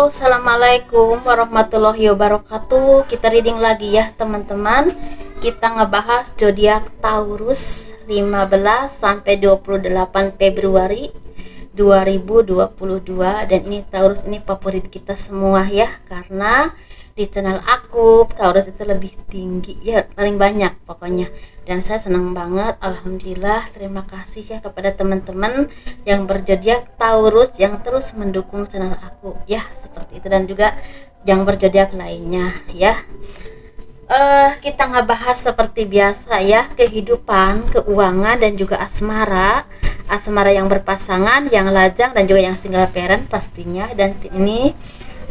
Assalamualaikum warahmatullahi wabarakatuh. Kita reading lagi ya teman-teman. Kita ngebahas zodiak Taurus 15 sampai 28 Februari 2022. Dan ini Taurus ini favorit kita semua ya, karena di channel aku Taurus itu lebih tinggi ya, paling banyak pokoknya. Dan saya senang banget, alhamdulillah, terima kasih ya kepada teman-teman yang berzodiak Taurus yang terus mendukung channel aku ya, seperti itu. Dan juga yang berzodiak lainnya ya. Kita ngebahas seperti biasa ya, kehidupan, keuangan, dan juga asmara yang berpasangan, yang lajang, dan juga yang single parent pastinya. Dan ini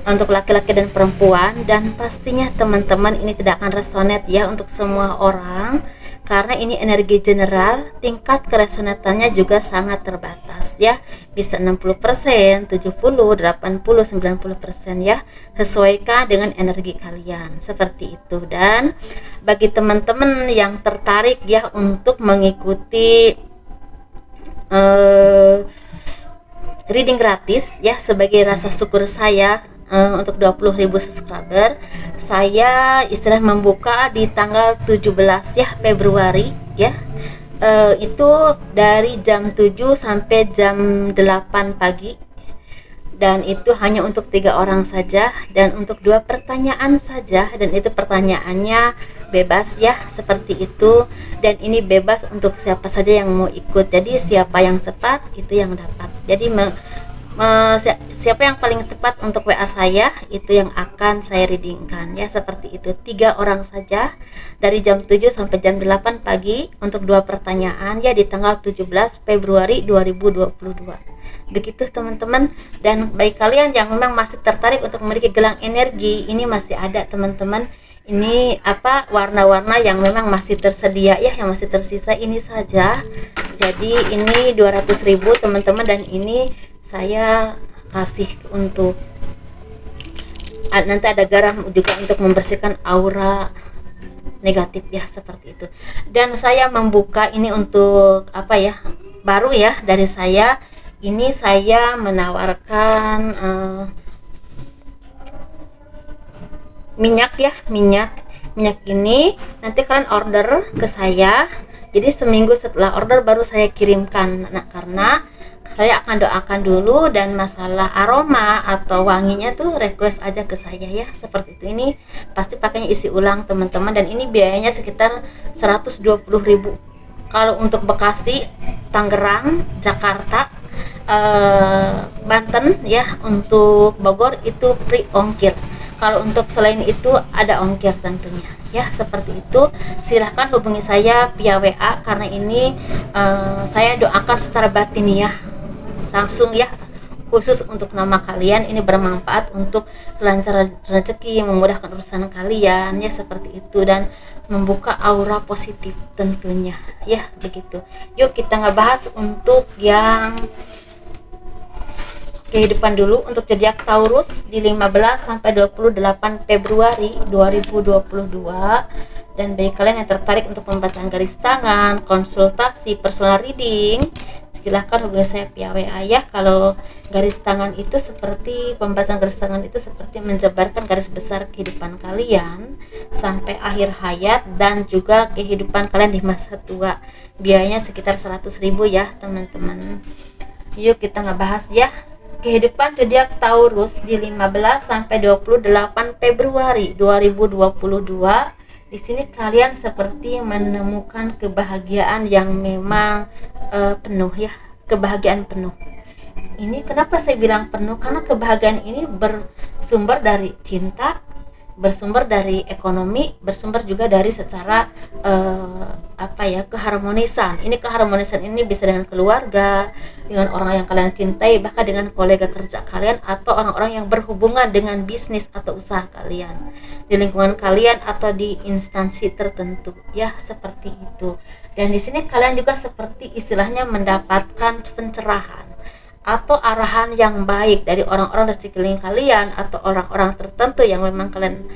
untuk laki-laki dan perempuan, dan pastinya teman-teman ini tidak akan resonate ya untuk semua orang, karena ini energi general, tingkat keresonatannya juga sangat terbatas ya, bisa 60%, 70%, 80%, 90% ya, sesuaikan dengan energi kalian seperti itu. Dan bagi teman-teman yang tertarik ya untuk mengikuti reading gratis ya, sebagai rasa syukur saya untuk 20.000 subscriber, saya istilah membuka di tanggal 17 ya Februari ya, itu dari jam 7 sampai jam 8 pagi, dan itu hanya untuk 3 orang saja, dan untuk 2 pertanyaan saja, dan itu pertanyaannya bebas ya, seperti itu. Dan ini bebas untuk siapa saja yang mau ikut, jadi siapa yang cepat itu yang dapat. Jadi siapa yang paling tepat untuk WA saya itu yang akan saya readingkan ya, seperti itu. 3 orang saja dari jam 7 sampai jam 8 pagi untuk 2 pertanyaan ya, di tanggal 17 Februari 2022. Begitu teman-teman. Dan bagi kalian yang memang masih tertarik untuk memiliki gelang energi, ini masih ada teman-teman. Ini warna-warna yang memang masih tersedia ya, yang masih tersisa ini saja. Jadi ini 200.000 teman-teman, dan ini saya kasih untuk nanti ada garam juga untuk membersihkan aura negatif ya, seperti itu. Dan saya membuka ini untuk baru ya dari saya. Ini saya menawarkan minyak ini nanti kalian order ke saya, jadi seminggu setelah order baru saya kirimkan. Nah, karena saya akan doakan dulu, dan masalah aroma atau wanginya tuh request aja ke saya ya, seperti itu. Ini pasti pakainya isi ulang teman-teman, dan ini biayanya sekitar 120.000 kalau untuk Bekasi, Tangerang, Jakarta, Banten ya. Untuk Bogor itu free ongkir. Kalau untuk selain itu ada ongkir tentunya ya, seperti itu. Silahkan hubungi saya via WA, karena ini saya doakan secara batiniah langsung ya, khusus untuk nama kalian. Ini bermanfaat untuk kelancaran rezeki, memudahkan urusan kalian ya, seperti itu, dan membuka aura positif tentunya ya, begitu. Yuk kita ngebahas untuk yang kehidupan dulu untuk zodiak Taurus di 15 sampai 28 Februari 2022. Dan bagi kalian yang tertarik untuk pembacaan garis tangan, konsultasi personal reading, silahkan hubungi saya via WA ya. Kalau garis tangan itu seperti pembacaan garis tangan itu seperti menjabarkan garis besar kehidupan kalian sampai akhir hayat, dan juga kehidupan kalian di masa tua. Biayanya sekitar 100.000 ya teman-teman. Yuk kita ngebahas ya kehidupan zodiak Taurus di 15 sampai 28 Februari 2022. Di sini kalian seperti menemukan kebahagiaan yang memang penuh ya, kebahagiaan penuh. Ini kenapa saya bilang penuh? Karena kebahagiaan ini bersumber dari cinta, bersumber dari ekonomi, bersumber juga dari secara keharmonisan. Ini keharmonisan ini bisa dengan keluarga, dengan orang yang kalian cintai, bahkan dengan kolega kerja kalian, atau orang-orang yang berhubungan dengan bisnis atau usaha kalian, di lingkungan kalian atau di instansi tertentu ya, seperti itu. Dan di sini kalian juga seperti istilahnya mendapatkan pencerahan atau arahan yang baik dari orang-orang di sekeliling kalian, atau orang-orang tertentu yang memang kalian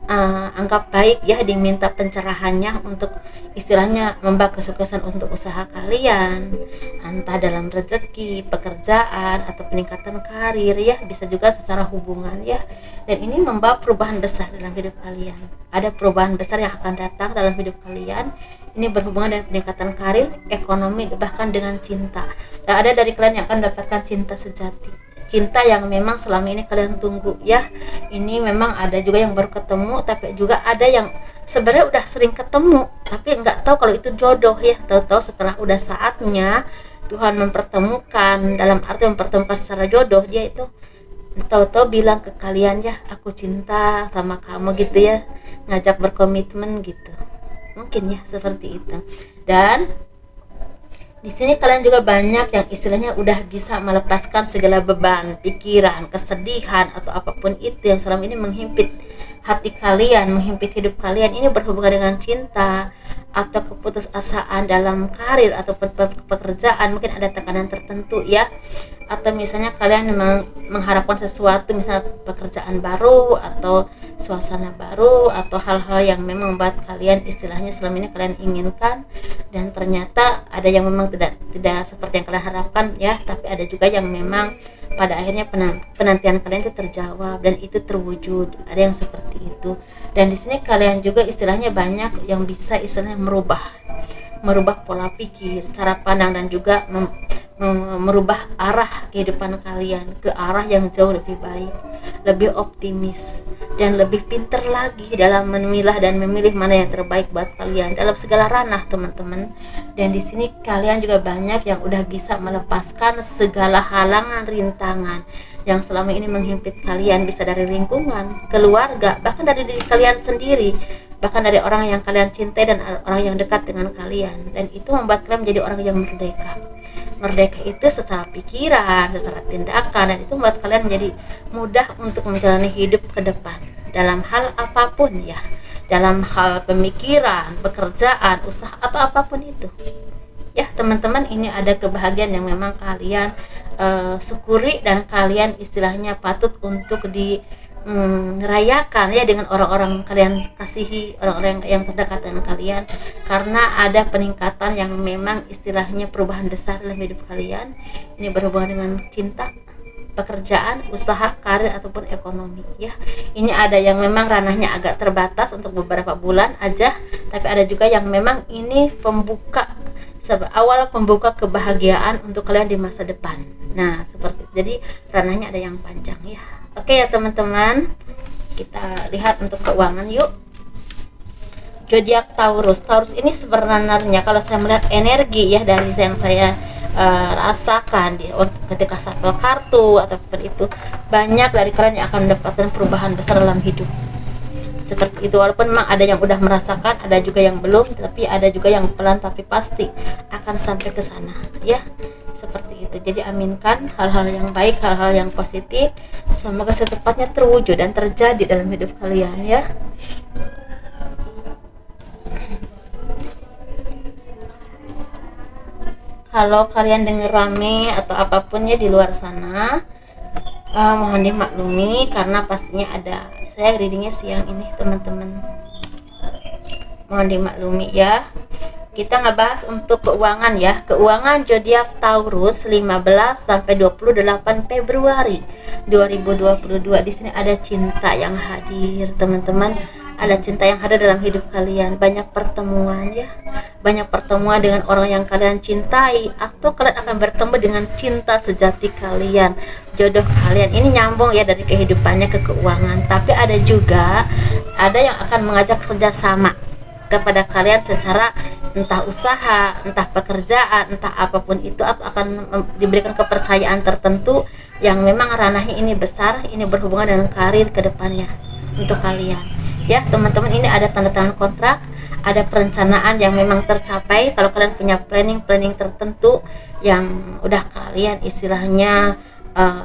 anggap baik ya, diminta pencerahannya untuk istilahnya membawa kesuksesan untuk usaha kalian, entah dalam rezeki, pekerjaan, atau peningkatan karir ya, bisa juga secara hubungan ya. Dan ini membawa perubahan besar dalam hidup kalian. Ada perubahan besar yang akan datang dalam hidup kalian. Ini berhubungan dengan peningkatan karir, ekonomi, bahkan dengan cinta. Dan ada dari kalian yang akan mendapatkan cinta sejati, cinta yang memang selama ini kalian tunggu ya. Ini memang ada juga yang baru ketemu, tapi juga ada yang sebenarnya udah sering ketemu tapi nggak tahu kalau itu jodoh ya. Tahu-tahu setelah udah saatnya Tuhan mempertemukan, dalam arti mempertemukan secara jodoh, dia itu tahu-tahu bilang ke kalian ya, aku cinta sama kamu gitu ya, ngajak berkomitmen gitu. Mungkin ya seperti itu. Dan di sini kalian juga banyak yang istilahnya udah bisa melepaskan segala beban, pikiran, kesedihan, atau apapun itu yang selama ini menghimpit hati kalian, menghimpit hidup kalian. Ini berhubungan dengan cinta atau keputusasaan dalam karir atau pekerjaan. Mungkin ada tekanan tertentu ya, atau misalnya kalian mengharapkan sesuatu, misalnya pekerjaan baru atau suasana baru atau hal-hal yang memang membuat kalian istilahnya selama ini kalian inginkan, dan ternyata ada yang memang tidak seperti yang kalian harapkan ya. Tapi ada juga yang memang pada akhirnya penantian kalian itu terjawab dan itu terwujud. Ada yang seperti itu. Dan di sini kalian juga istilahnya banyak yang bisa istilahnya merubah pola pikir, cara pandang, dan juga merubah arah kehidupan kalian ke arah yang jauh lebih baik, lebih optimis, dan lebih pintar lagi dalam memilah dan memilih mana yang terbaik buat kalian dalam segala ranah, teman-teman. Dan di sini kalian juga banyak yang udah bisa melepaskan segala halangan, rintangan yang selama ini menghimpit kalian, bisa dari lingkungan, keluarga, bahkan dari diri kalian sendiri, bahkan dari orang yang kalian cintai dan orang yang dekat dengan kalian. Dan itu membuat kalian menjadi orang yang merdeka itu secara pikiran, secara tindakan, dan itu membuat kalian menjadi mudah untuk menjalani hidup ke depan dalam hal apapun ya, dalam hal pemikiran, pekerjaan, usaha, atau apapun itu ya teman-teman. Ini ada kebahagiaan yang memang kalian syukuri dan kalian istilahnya patut untuk rayakan ya dengan orang-orang kalian kasihi, orang-orang yang terdekat dengan kalian, karena ada peningkatan yang memang istilahnya perubahan besar dalam hidup kalian. Ini berhubungan dengan cinta, pekerjaan, usaha, karir, ataupun ekonomi ya. Ini ada yang memang ranahnya agak terbatas untuk beberapa bulan aja, tapi ada juga yang memang ini awal pembuka kebahagiaan untuk kalian di masa depan. Nah seperti itu. Jadi ranahnya ada yang panjang ya. Oke ya teman-teman, kita lihat untuk keuangan yuk. Zodiak Taurus ini sebenarnya kalau saya melihat energi ya dari yang saya rasakan ketika shuffle kartu ataupun itu, banyak dari kalian yang akan mendapatkan perubahan besar dalam hidup seperti itu. Walaupun memang ada yang udah merasakan, ada juga yang belum, tapi ada juga yang pelan tapi pasti akan sampai ke sana ya, seperti itu. Jadi aminkan hal-hal yang baik, hal-hal yang positif, semoga secepatnya terwujud dan terjadi dalam hidup kalian ya. Kalau kalian dengar rame atau apapun ya di luar sana, mohon dimaklumi karena pastinya ada, saya readingnya siang ini teman-teman, mohon dimaklumi ya. Kita ngebahas untuk keuangan ya. Keuangan zodiak Taurus 15 sampai 28 Februari 2022. Di sini ada cinta yang hadir, teman-teman. Ada cinta yang hadir dalam hidup kalian. Banyak pertemuan ya. Banyak pertemuan dengan orang yang kalian cintai, atau kalian akan bertemu dengan cinta sejati kalian, jodoh kalian. Ini nyambung ya dari kehidupannya ke keuangan. Tapi ada juga yang akan mengajak kerjasama kepada kalian secara entah usaha, entah pekerjaan, entah apapun itu, atau akan diberikan kepercayaan tertentu yang memang ranahnya ini besar, ini berhubungan dengan karir ke depannya untuk kalian ya teman-teman. Ini ada tanda tangan kontrak, ada perencanaan yang memang tercapai. Kalau kalian punya planning tertentu yang udah kalian istilahnya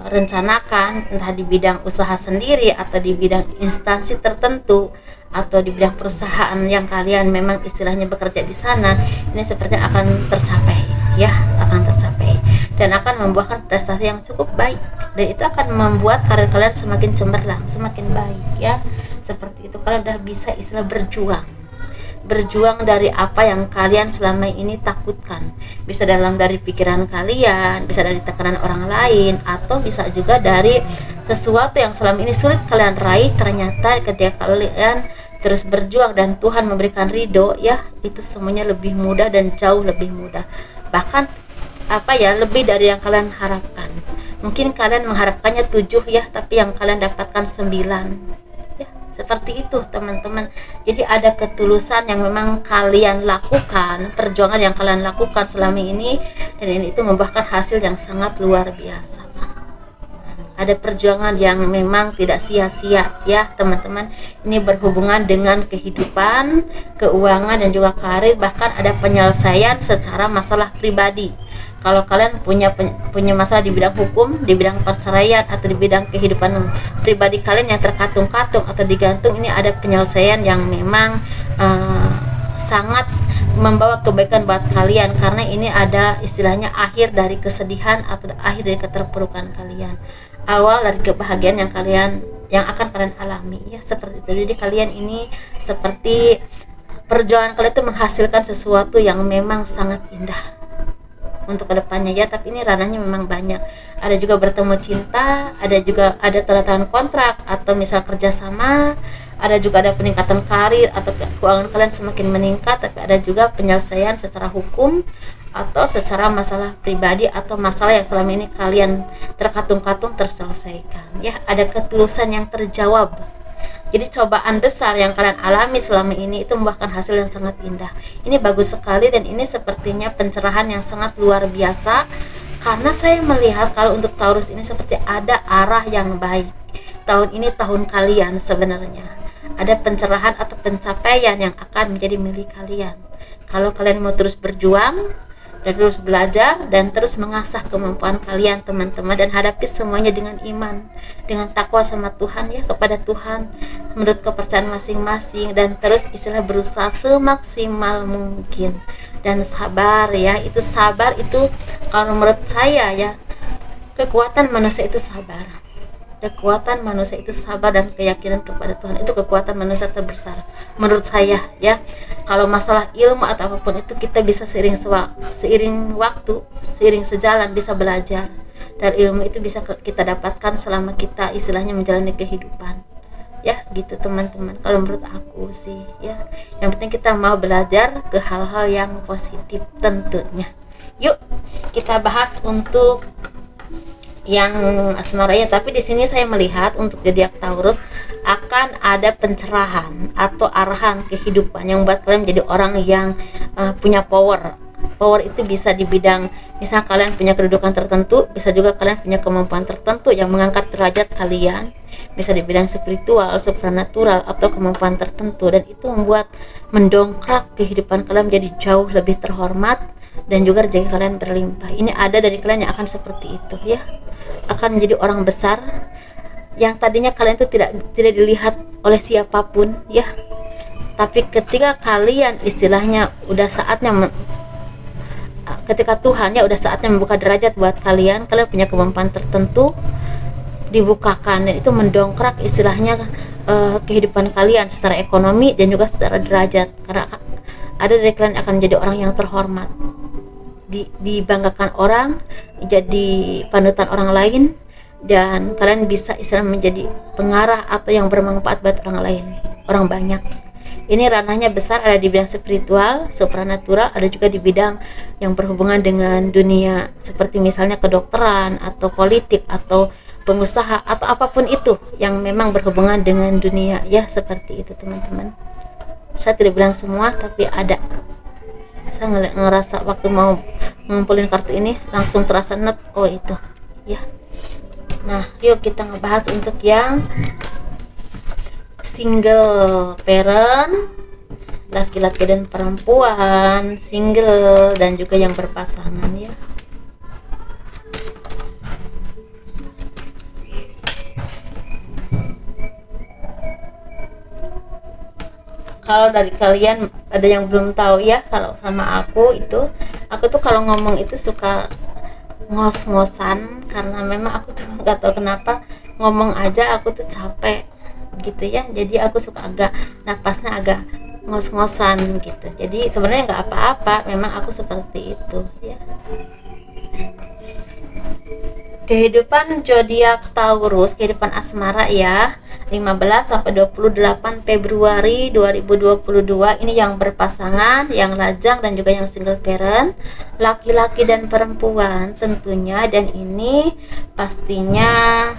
rencanakan, entah di bidang usaha sendiri atau di bidang instansi tertentu atau di bidang perusahaan yang kalian memang istilahnya bekerja di sana, ini sepertinya akan tercapai ya, akan tercapai dan akan membuahkan prestasi yang cukup baik, dan itu akan membuat karir kalian semakin cemerlang, semakin baik ya, seperti seperti itu, kalian udah bisa istilah berjuang dari apa yang kalian selama ini takutkan. Bisa dari pikiran kalian, bisa dari tekanan orang lain, atau bisa juga dari sesuatu yang selama ini sulit kalian raih. Ternyata ketika kalian terus berjuang dan Tuhan memberikan ridho, ya itu semuanya lebih mudah dan jauh lebih mudah. Bahkan lebih dari yang kalian harapkan. Mungkin kalian mengharapkannya 7 ya, tapi yang kalian dapatkan 9. Seperti itu teman-teman. Jadi ada ketulusan yang memang kalian lakukan, perjuangan yang kalian lakukan selama ini, dan ini itu membuahkan hasil yang sangat luar biasa. Ada perjuangan yang memang tidak sia-sia ya teman-teman. Ini berhubungan dengan kehidupan, keuangan, dan juga karir. Bahkan ada penyelesaian secara masalah pribadi. Kalau kalian punya masalah di bidang hukum, di bidang perceraian, atau di bidang kehidupan pribadi kalian yang terkatung-katung atau digantung, ini ada penyelesaian yang memang sangat membawa kebaikan buat kalian, karena ini ada istilahnya akhir dari kesedihan atau akhir dari keterpurukan kalian, awal dari kebahagiaan yang akan kalian alami ya, seperti itu. Jadi kalian ini seperti perjuangan kalian itu menghasilkan sesuatu yang memang sangat indah untuk kedepannya ya. Tapi ini ranahnya memang banyak, ada juga bertemu cinta, ada juga ada tanda tangan kontrak atau misal kerjasama, ada juga ada peningkatan karir atau keuangan kalian semakin meningkat. Tapi ada juga penyelesaian secara hukum atau secara masalah pribadi atau masalah yang selama ini kalian terkatung-katung terselesaikan ya. Ada ketulusan yang terjawab. Jadi cobaan besar yang kalian alami selama ini itu membuahkan hasil yang sangat indah. Ini bagus sekali, dan ini sepertinya pencerahan yang sangat luar biasa, karena saya melihat kalau untuk Taurus ini seperti ada arah yang baik. Tahun ini tahun kalian sebenarnya. Ada pencerahan atau pencapaian yang akan menjadi milik kalian. Kalau kalian mau terus berjuang dan terus belajar dan terus mengasah kemampuan kalian teman-teman, dan hadapi semuanya dengan iman, dengan takwa sama Tuhan ya, kepada Tuhan menurut kepercayaan masing-masing, dan terus istilah berusaha semaksimal mungkin dan sabar ya. Itu sabar itu kalau menurut saya ya, kekuatan manusia itu sabar. Kekuatan manusia itu sabar dan keyakinan kepada Tuhan, itu kekuatan manusia terbesar menurut saya ya. Kalau masalah ilmu atau apapun itu kita bisa seiring waktu, seiring sejalan bisa belajar, dan ilmu itu bisa kita dapatkan selama kita istilahnya menjalani kehidupan ya, gitu teman-teman. Kalau menurut aku sih ya, yang penting kita mau belajar ke hal-hal yang positif tentunya. Yuk kita bahas untuk yang asmara ya. Tapi di sini saya melihat untuk zodiak Taurus akan ada pencerahan atau arahan kehidupan yang membuat kalian menjadi orang yang punya power. Power itu bisa di bidang, misal kalian punya kedudukan tertentu, bisa juga kalian punya kemampuan tertentu yang mengangkat derajat kalian, bisa di bidang spiritual, supranatural, atau kemampuan tertentu, dan itu membuat mendongkrak kehidupan kalian menjadi jauh lebih terhormat, dan juga rezeki kalian berlimpah. Ini ada dari kalian yang akan seperti itu ya, akan menjadi orang besar yang tadinya kalian itu tidak dilihat oleh siapapun ya, tapi ketika kalian istilahnya udah saatnya ketika Tuhan ya udah saatnya membuka derajat buat kalian punya kemampuan tertentu dibukakan, dan itu mendongkrak istilahnya kehidupan kalian secara ekonomi dan juga secara derajat, karena ada dari kalian akan menjadi orang yang terhormat, dibanggakan orang, jadi panutan orang lain, dan kalian bisa istilahnya menjadi pengarah atau yang bermanfaat buat orang lain, orang banyak. Ini ranahnya besar, ada di bidang spiritual, supranatural, ada juga di bidang yang berhubungan dengan dunia seperti misalnya kedokteran atau politik atau pengusaha atau apapun itu yang memang berhubungan dengan dunia ya, seperti itu teman-teman. Saya tidak bilang semua, tapi ada. Saya ngerasa waktu mau ngumpulin kartu ini langsung terasa net, oh itu ya. Nah yuk kita ngebahas untuk yang single parent, laki-laki dan perempuan, single dan juga yang berpasangan ya. Kalau dari kalian ada yang belum tahu ya, kalau sama aku tuh kalau ngomong itu suka ngos-ngosan, karena memang aku tuh nggak tahu kenapa ngomong aja aku tuh capek gitu ya. Jadi aku suka agak napasnya agak ngos-ngosan gitu. Jadi sebenarnya nggak apa-apa, memang aku seperti itu ya. Kehidupan zodiak Taurus, kehidupan asmara ya, 15 sampai 28 Februari 2022. Ini yang berpasangan, yang lajang dan juga yang single parent, laki-laki dan perempuan tentunya. Dan ini pastinya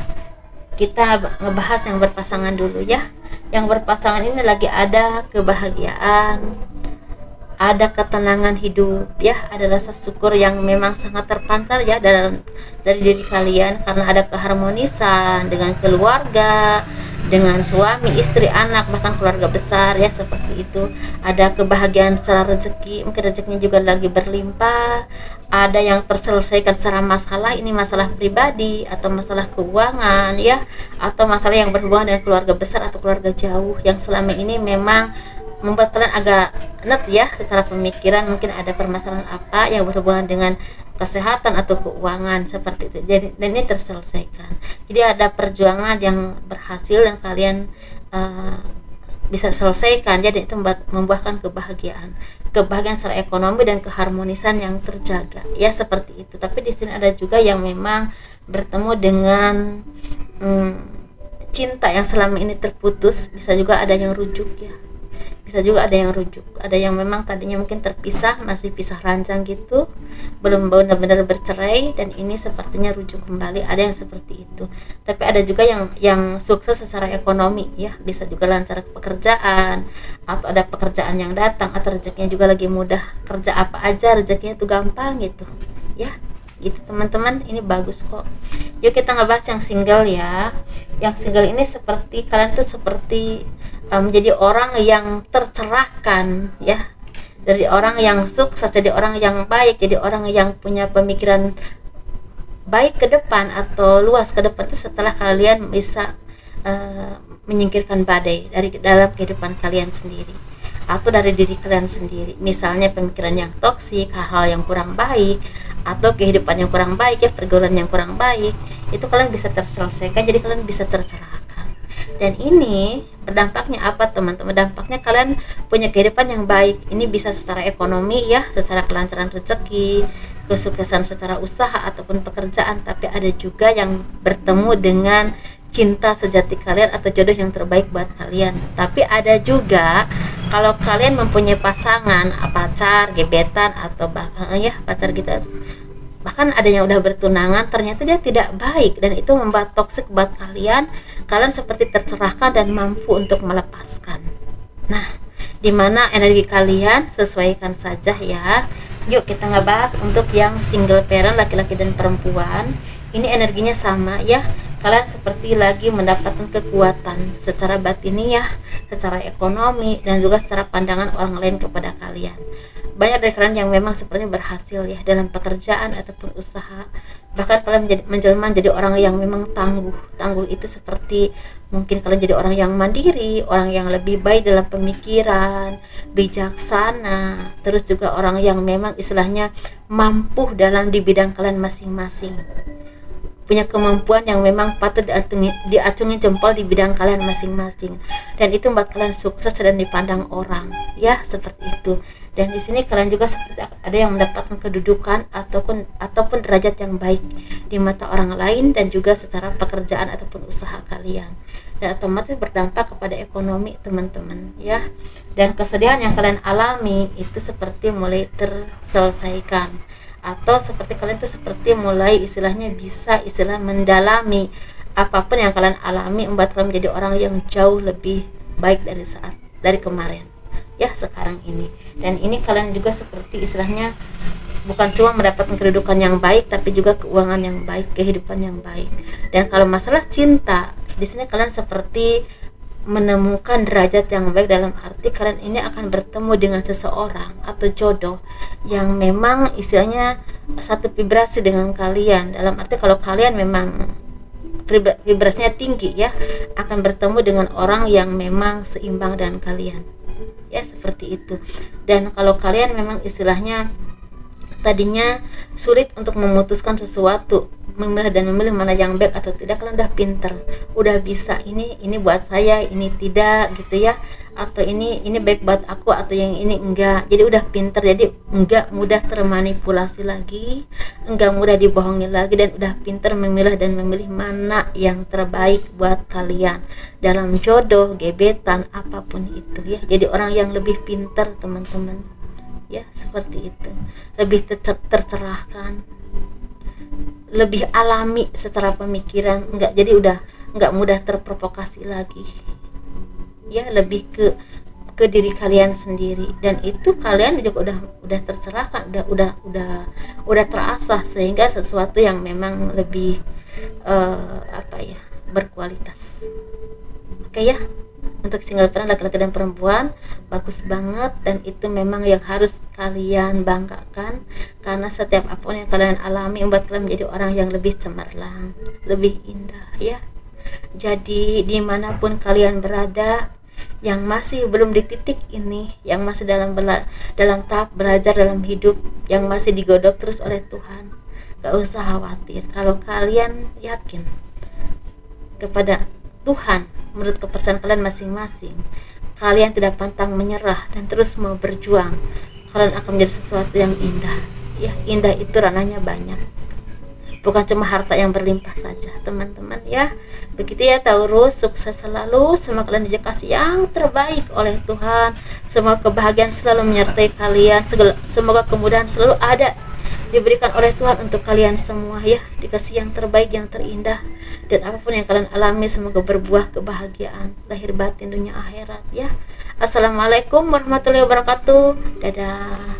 kita ngebahas yang berpasangan dulu ya. Yang berpasangan ini lagi ada kebahagiaan, ada ketenangan hidup ya, ada rasa syukur yang memang sangat terpancar ya dari diri kalian, karena ada keharmonisan dengan keluarga, dengan suami, istri, anak, bahkan keluarga besar ya, seperti itu. Ada kebahagiaan secara rezeki, mungkin rezekinya juga lagi berlimpah, ada yang terselesaikan secara masalah, ini masalah pribadi atau masalah keuangan ya, atau masalah yang berhubungan dengan keluarga besar atau keluarga jauh yang selama ini memang membuat kalian agak net ya secara pemikiran. Mungkin ada permasalahan apa yang berhubungan dengan kesehatan atau keuangan seperti itu. Jadi dan ini terselesaikan. Jadi ada perjuangan yang berhasil dan kalian bisa selesaikan. Jadi itu membuahkan kebahagiaan secara ekonomi dan keharmonisan yang terjaga ya, seperti itu. Tapi di sini ada juga yang memang bertemu dengan cinta yang selama ini terputus. Bisa juga ada yang rujuk ya, bisa juga ada yang rujuk, ada yang memang tadinya mungkin terpisah, masih pisah ranjang gitu, belum benar-benar bercerai, dan ini sepertinya rujuk kembali. Ada yang seperti itu. Tapi ada juga yang sukses secara ekonomi ya, bisa juga lancar pekerjaan, atau ada pekerjaan yang datang, atau rezekinya juga lagi mudah, kerja apa aja rezekinya tuh gampang gitu ya. Gitu teman-teman, ini bagus kok. Yuk kita ngebahas yang single ya. Yang single ini seperti kalian tuh seperti menjadi orang yang tercerahkan ya, dari orang yang sukses jadi orang yang baik, jadi orang yang punya pemikiran baik ke depan atau luas ke depan itu setelah kalian bisa menyingkirkan badai dari dalam kehidupan kalian sendiri atau dari diri kalian sendiri. Misalnya pemikiran yang toksik, hal-hal yang kurang baik, atau kehidupan yang kurang baik ya, pergaulan yang kurang baik, itu kalian bisa terselesaikan, jadi kalian bisa tercerahkan. Dan ini berdampaknya apa teman-teman? Dampaknya kalian punya kehidupan yang baik. Ini bisa secara ekonomi ya, secara kelancaran rezeki, kesuksesan secara usaha ataupun pekerjaan. Tapi ada juga yang bertemu dengan cinta sejati kalian atau jodoh yang terbaik buat kalian. Tapi ada juga kalau kalian mempunyai pasangan, pacar, gebetan, atau bahkan ya pacar gitu, bahkan ada yang udah bertunangan, ternyata dia tidak baik dan itu membuat toksik buat kalian seperti tercerahkan dan mampu untuk melepaskan. Nah, dimana energi kalian sesuaikan saja ya. Yuk kita ngebahas untuk yang single parent, laki-laki dan perempuan. Ini energinya sama ya, kalian seperti lagi mendapatkan kekuatan secara batiniah, secara ekonomi, dan juga secara pandangan orang lain kepada kalian. Banyak dari kalian yang memang sepertinya berhasil ya dalam pekerjaan ataupun usaha. Bahkan kalian menjelma jadi orang yang memang tangguh. Tangguh itu seperti mungkin kalian jadi orang yang mandiri, orang yang lebih baik dalam pemikiran, bijaksana, terus juga orang yang memang istilahnya mampu dalam di bidang kalian masing-masing. Punya kemampuan yang memang patut diacungi jempol di bidang kalian masing-masing, dan itu membuat kalian sukses dan dipandang orang ya, seperti itu. Dan di sini kalian juga seperti ada yang mendapatkan kedudukan ataupun derajat yang baik di mata orang lain, dan juga secara pekerjaan ataupun usaha kalian, dan otomatis berdampak kepada ekonomi teman-teman ya. Dan kesedihan yang kalian alami itu seperti mulai terselesaikan, atau seperti kalian tuh seperti mulai istilahnya bisa mendalami apapun yang kalian alami, membuat kalian menjadi orang yang jauh lebih baik dari kemarin ya, sekarang ini. Dan ini kalian juga seperti istilahnya bukan cuma mendapatkan kedudukan yang baik, tapi juga keuangan yang baik, kehidupan yang baik. Dan kalau masalah cinta, di sini kalian seperti menemukan derajat yang baik, dalam arti kalian ini akan bertemu dengan seseorang atau jodoh yang memang istilahnya satu vibrasi dengan kalian. Dalam arti kalau kalian memang vibrasinya tinggi ya, akan bertemu dengan orang yang memang seimbang dengan kalian ya, seperti itu. Dan kalau kalian memang istilahnya tadinya sulit untuk memutuskan sesuatu, memilah dan memilih mana yang baik atau tidak. Kalian udah pinter, udah bisa ini buat saya, ini tidak gitu ya, atau ini baik buat aku atau yang ini enggak. Jadi udah pinter, jadi enggak mudah termanipulasi lagi, enggak mudah dibohongi lagi, dan udah pinter memilah dan memilih mana yang terbaik buat kalian dalam jodoh, gebetan, apapun itu ya. Jadi orang yang lebih pinter teman-teman ya, seperti itu, lebih tercerahkan, lebih alami secara pemikiran, enggak, jadi udah enggak mudah terprovokasi lagi ya, lebih ke diri kalian sendiri, dan itu kalian juga udah tercerahkan, udah terasah, sehingga sesuatu yang memang lebih berkualitas. Oke ya, untuk single parent laki-laki dan perempuan bagus banget, dan itu memang yang harus kalian banggakan, karena setiap apapun yang kalian alami membuat kalian menjadi orang yang lebih cemerlang, lebih indah ya. Jadi dimanapun kalian berada, yang masih belum di titik ini, yang masih dalam tahap belajar dalam hidup, yang masih digodok terus oleh Tuhan, gak usah khawatir. Kalau kalian yakin kepada Tuhan menurut kepercayaan kalian masing-masing, kalian tidak pantang menyerah dan terus mau berjuang, kalian akan menjadi sesuatu yang indah ya. Indah itu ranahnya banyak, bukan cuma harta yang berlimpah saja teman-teman ya. Begitu ya Taurus, sukses selalu, semoga kalian dikasih yang terbaik oleh Tuhan, semoga kebahagiaan selalu menyertai kalian, semoga kemudahan selalu ada diberikan oleh Tuhan untuk kalian semua ya, dikasih yang terbaik, yang terindah, dan apapun yang kalian alami semoga berbuah kebahagiaan lahir batin dunia akhirat ya. Assalamualaikum warahmatullahi wabarakatuh. Dadah.